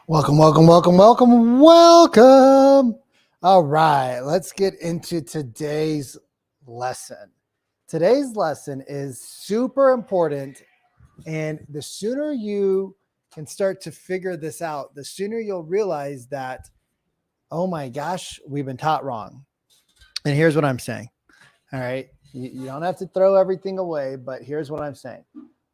Welcome, welcome, welcome, welcome, welcome. All right, let's get into today's lesson. Today's lesson is super important, and the sooner you can start to figure this out, the sooner you'll realize that, oh my gosh, we've been taught wrong. And here's what I'm saying. All right, you don't have to throw everything away, but here's what I'm saying.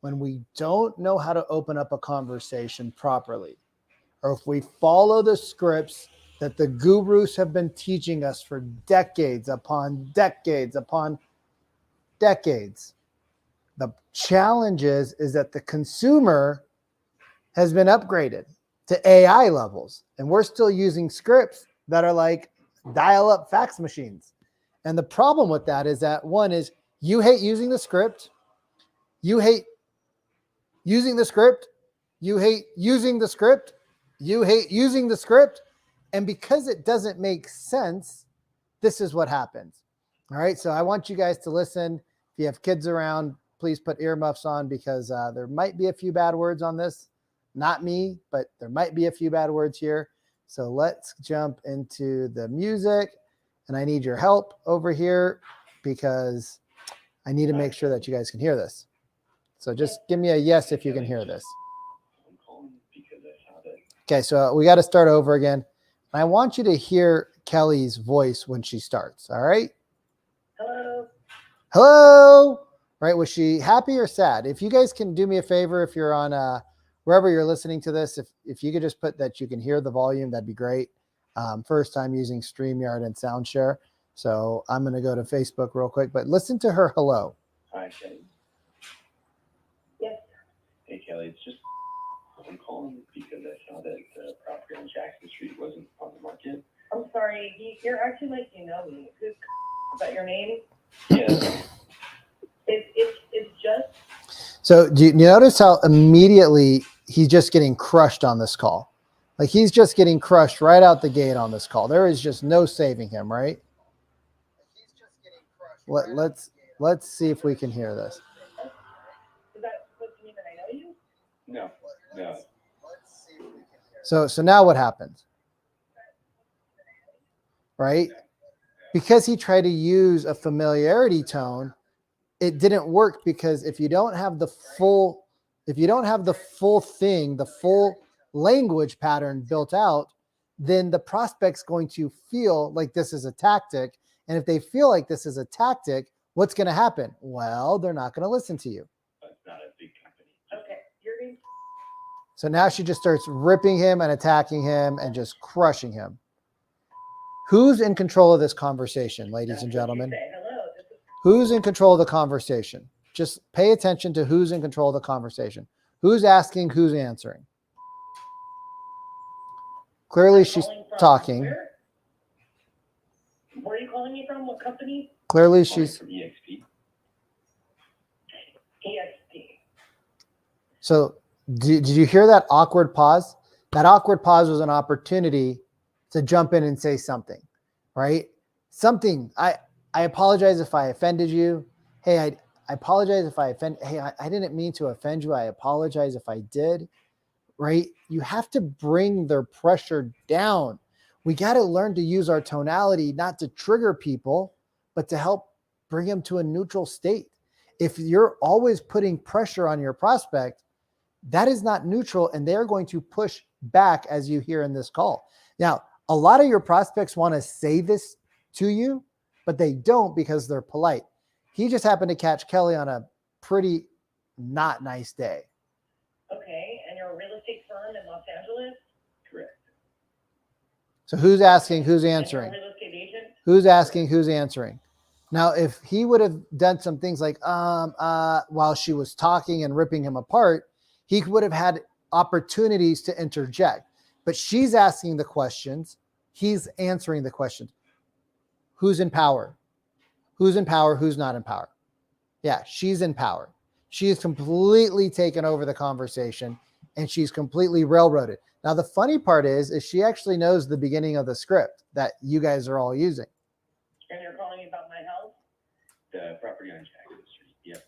When we don't know how to open up a conversation properly, or if we follow the scripts that the gurus have been teaching us for decades upon decades upon decades, the challenge is that the consumer has been upgraded to AI levels, and we're still using scripts that are like dial-up fax machines. And the problem with that is that one is you hate using the script, you hate using the script, you hate using the script, you hate using the script. And because it doesn't make sense, this is what happens. All right. So I want you guys to listen. If you have kids around, please put earmuffs on because there might be a few bad words on this. Not me, but there might be a few bad words here. So let's jump into the music. And I need your help over here because I need to make sure that you guys can hear this. So just give me a yes if you can hear this. Okay, so we got to start over again. I want you to hear Kelly's voice when she starts, all right? Hello. Hello. Right, was she happy or sad? If you guys can do me a favor, if you're on wherever you're listening to this, if you could just put that you can hear the volume, that'd be great. First time using StreamYard and SoundShare. So I'm going to go to Facebook real quick, but listen to her hello. Hi, Kelly. Yes. Hey, Kelly. It's just I'm calling because I saw that the property on Jackson Street wasn't on the market. I'm sorry. You're acting like you know me. Is that your name? Yeah. It's just. So do you notice how immediately he's just getting crushed on this call? Like he's just getting crushed right out the gate on this call. There is just no saving him, right? Let's see if we can hear this. Is that supposed to mean that I know you? No. So now what happens? Right? Because he tried to use a familiarity tone, it didn't work because if you don't have the full thing, the full language pattern built out, then the prospect's going to feel like this is a tactic. And if they feel like this is a tactic, what's going to happen? Well, they're not going to listen to you. But it's not a big company. Okay. You're going. So now she just starts ripping him and attacking him and just crushing him. Who's in control of this conversation, ladies and gentlemen? Hello. Who's in control of the conversation? Just pay attention to who's in control of the conversation. Who's asking, who's answering. Clearly she's talking. Where are you calling me from? What company? Clearly she's from EXP. EXP. So did you hear that awkward pause? That awkward pause was an opportunity to jump in and say something, right? Something. I apologize if I offended you. Hey, I apologize if I offend. Hey, I didn't mean to offend you. I apologize if I did, right? You have to bring their pressure down. We got to learn to use our tonality, not to trigger people, but to help bring them to a neutral state. If you're always putting pressure on your prospect, that is not neutral, and they're going to push back, as you hear in this call. Now, a lot of your prospects want to say this to you, but they don't because they're polite. He just happened to catch Kelly on a pretty not nice day. Okay, and you're a real estate firm in Los Angeles? Correct. So who's asking, who's answering? Real estate agent? Who's asking, who's answering? Now, if he would have done some things like while she was talking and ripping him apart, he would have had opportunities to interject. But she's asking the questions. He's answering the questions. Who's in power? Who's in power? Who's not in power? Yeah, she's in power. She's completely taken over the conversation and she's completely railroaded. Now, the funny part is she actually knows the beginning of the script that you guys are all using. And you're calling me about my house? The property on Jackson Street. Yep.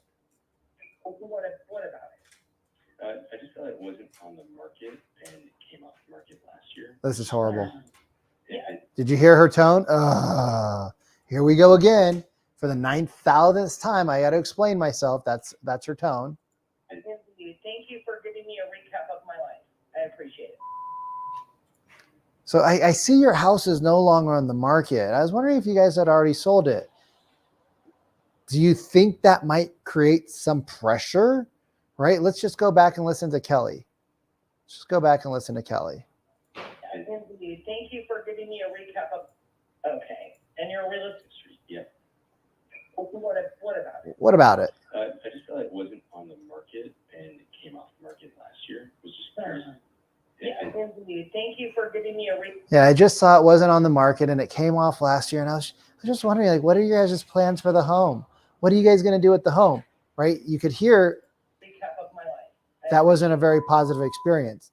What about it? I just thought it wasn't on the market and it came off the market last year. This is horrible. Yeah, Did you hear her tone? Here we go again. For the 9,000th time, I got to explain myself. That's her tone. Thank you for giving me a recap of my life. I appreciate it. So I see your house is no longer on the market. I was wondering if you guys had already sold it. Do you think that might create some pressure? Right? Let's just go back and listen to Kelly. Let's just go back and listen to Kelly. Thank you for giving me a recap of. Okay, and you're a real estate street. Yeah. What about it? What about it? I just thought it wasn't on the market and it came off the market last year. It was just curious. Thank you for giving me a recap. Yeah, I just saw it wasn't on the market and it came off last year. And I was just wondering, like, what are your guys' plans for the home? What are you guys going to do with the home? Right? You could hear Recap of my life. that wasn't a very positive experience.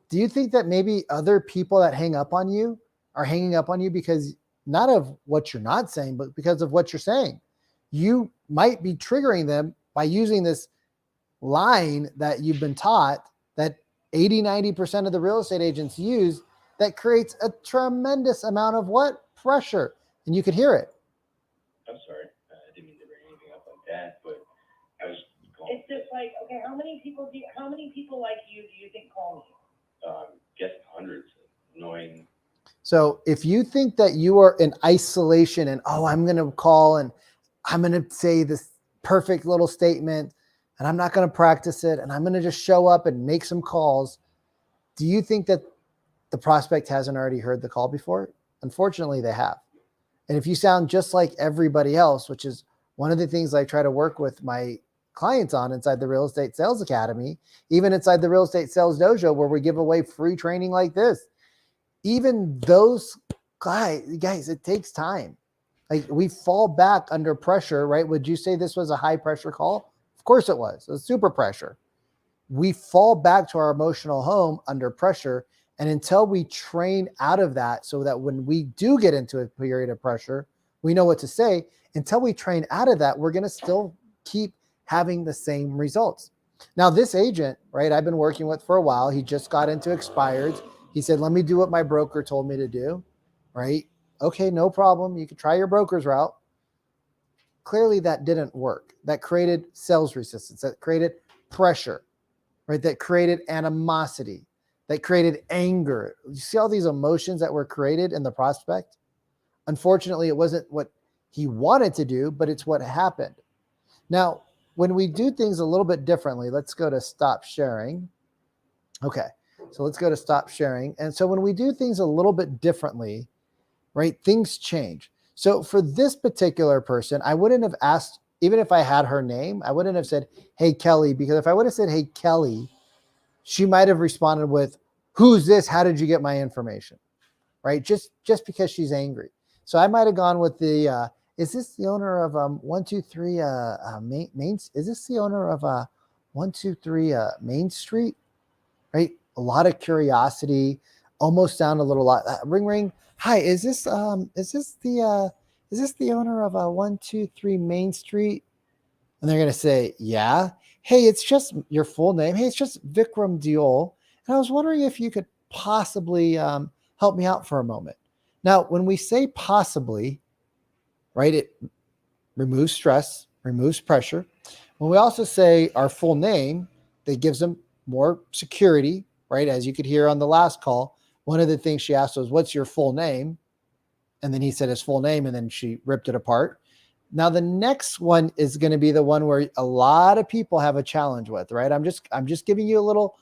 Do you think that maybe other people that hang up on you are hanging up on you because not of what you're not saying, but because of what you're saying? You might be triggering them by using this line that you've been taught that 80-90% of the real estate agents use that creates a tremendous amount of what? Pressure. And you could hear it. I'm sorry. I didn't mean to bring anything up like that, but I was calling. It's just like, okay, how many people like you do you think call me? Guess hundreds. Annoying. So if you think that you are in isolation and, oh, I'm going to call and I'm going to say this perfect little statement and I'm not going to practice it and I'm going to just show up and make some calls, do you think that the prospect hasn't already heard the call before? Unfortunately, they have. And if you sound just like everybody else, which is one of the things I try to work with my clients on inside the Real Estate Sales Academy, even inside the Real Estate Sales Dojo, where we give away free training like this, even those guys, it takes time. Like, we fall back under pressure, right? Would you say this was a high pressure call? Of course it was. It was super pressure. We fall back to our emotional home under pressure. And until we train out of that, so that when we do get into a period of pressure, we know what to say. Until we train out of that, we're going to still keep having the same results. Now, this agent, right, I've been working with for a while. He just got into expireds. He said, let me do what my broker told me to do, right? Okay, no problem. You can try your broker's route. Clearly that didn't work. That created sales resistance. That created pressure, right? That created animosity. That created anger. You see all these emotions that were created in the prospect? Unfortunately, it wasn't what he wanted to do, but it's what happened. Now, when we do things a little bit differently, let's go to stop sharing. Okay, so let's go to stop sharing. And so when we do things a little bit differently, right, things change. So for this particular person, I wouldn't have asked, even if I had her name, I wouldn't have said, hey, Kelly, because if I would have said, hey, Kelly, she might have responded with, who's this? How did you get my information? Right? Just because she's angry. So I might have gone with the, is this the owner of 123 Main? Is this the owner of 123 Main Street? Right? A lot of curiosity, almost sound a little lot. Ring ring. Hi, is this the owner of 123 Main Street? And they're gonna say, yeah. Hey, it's just your full name. Hey, it's just Vikram Diol. And I was wondering if you could possibly help me out for a moment. Now, when we say possibly, right, it removes stress, removes pressure. When we also say our full name, that gives them more security, right? As you could hear on the last call, one of the things she asked was, what's your full name? And then he said his full name, and then she ripped it apart. Now, the next one is going to be the one where a lot of people have a challenge with, right? I'm just giving you a little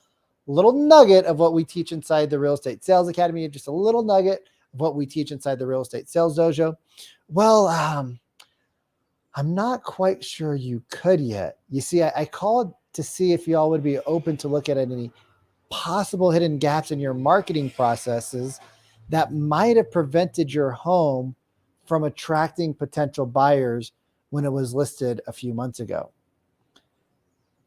nugget of what we teach inside the Real Estate Sales Academy, just a little nugget of what we teach inside the Real Estate Sales Dojo. Well, I'm not quite sure you could yet. You see, I called to see if y'all would be open to look at any possible hidden gaps in your marketing processes that might have prevented your home from attracting potential buyers when it was listed a few months ago.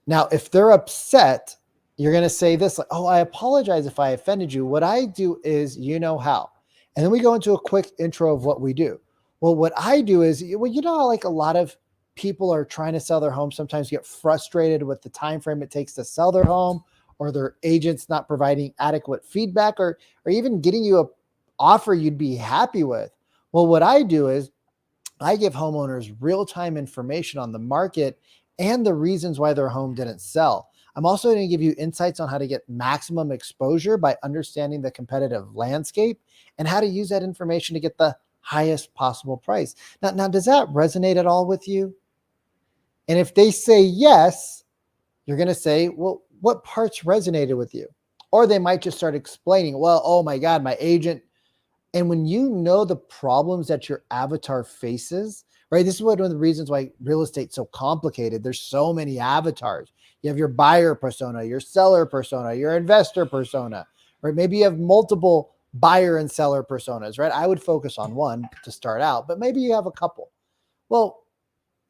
Now, if they're upset, you're going to say this, like, oh, I apologize if I offended you. What I do is, you know how. And then we go into a quick intro of what we do. Well, what I do is, well, you know, like a lot of people are trying to sell their home sometimes get frustrated with the time frame it takes to sell their home, or their agents not providing adequate feedback, or even getting you a offer you'd be happy with. Well, what I do is I give homeowners real-time information on the market and the reasons why their home didn't sell. I'm also going to give you insights on how to get maximum exposure by understanding the competitive landscape and how to use that information to get the highest possible price. Now, does that resonate at all with you? And if they say yes, you're going to say, well, what parts resonated with you? Or they might just start explaining, well, oh my God, my agent. And when you know the problems that your avatar faces, right? This is one of the reasons why real estate's so complicated. There's so many avatars. You have your buyer persona, your seller persona, your investor persona, or maybe you have multiple buyer and seller personas, right? I would focus on one to start out, but maybe you have a couple. Well,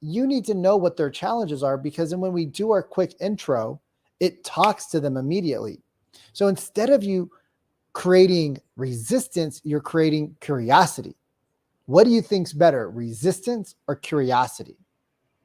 you need to know what their challenges are, because then when we do our quick intro, it talks to them immediately. So instead of you creating resistance, you're creating curiosity. What do you think's better, resistance or curiosity?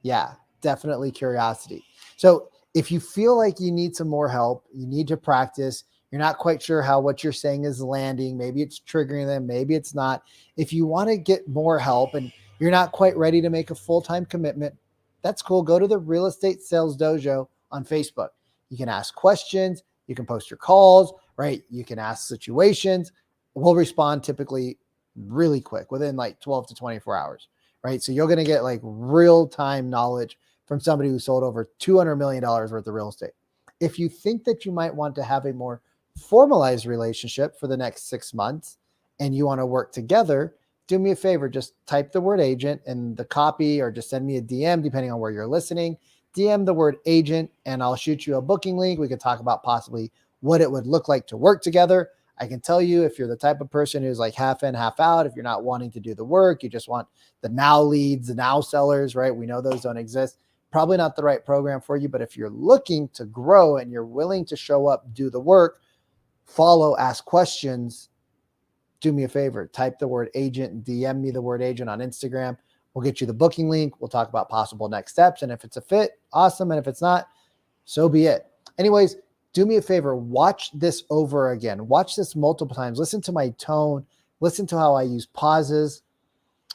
Yeah, definitely curiosity. So if you feel like you need some more help, you need to practice, you're not quite sure how what you're saying is landing, maybe it's triggering them, maybe it's not. If you want to get more help and you're not quite ready to make a full-time commitment, that's cool. Go to the Real Estate Sales Dojo on Facebook. You can ask questions, you can post your calls, right? You can ask situations. We'll respond typically really quick within like 12 to 24 hours, right? So you're going to get like real-time knowledge from somebody who sold over $200 million worth of real estate. If you think that you might want to have a more formalized relationship for the next 6 months and you want to work together, do me a favor, just type the word agent in the copy, or just send me a DM depending on where you're listening. DM the word agent and I'll shoot you a booking link. We could talk about possibly what it would look like to work together. I can tell you, if you're the type of person who's like half in, half out, if you're not wanting to do the work, you just want the now leads, the now sellers, right? We know those don't exist. Probably not the right program for you. But if you're looking to grow and you're willing to show up, do the work, follow, ask questions, do me a favor, type the word agent and DM me the word agent on Instagram. We'll get you the booking link. We'll talk about possible next steps. And if it's a fit, awesome. And if it's not, so be it. Anyways, do me a favor, watch this over again. Watch this multiple times. Listen to my tone. Listen to how I use pauses,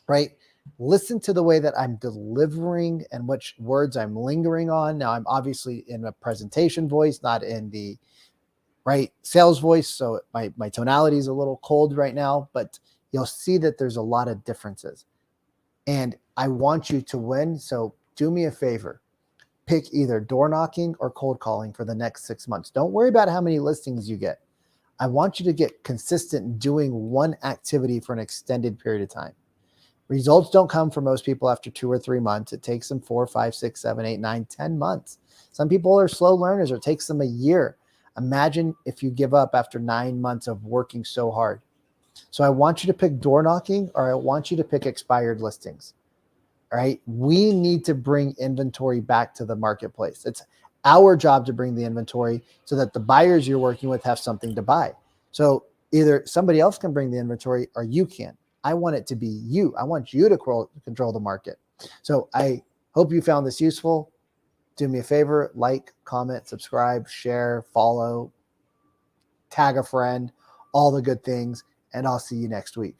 right? Listen to the way that I'm delivering and which words I'm lingering on. Now, I'm obviously in a presentation voice, not in the right sales voice. So my tonality is a little cold right now, but you'll see that there's a lot of differences. And I want you to win. So do me a favor. Pick either door knocking or cold calling for the next 6 months. Don't worry about how many listings you get. I want you to get consistent doing one activity for an extended period of time. Results don't come for most people after 2 or 3 months. It takes them 4, 5, 6, 7, 8, 9, 10 months. Some people are slow learners, or it takes them a year. Imagine if you give up after 9 months of working so hard. So I want you to pick door knocking, or I want you to pick expired listings. All right. We need to bring inventory back to the marketplace. It's our job to bring the inventory so that the buyers you're working with have something to buy. So either somebody else can bring the inventory or you can. I want it to be you. I want you to control the market. So I hope you found this useful. Do me a favor, like, comment, subscribe, share, follow, tag a friend, all the good things, and I'll see you next week.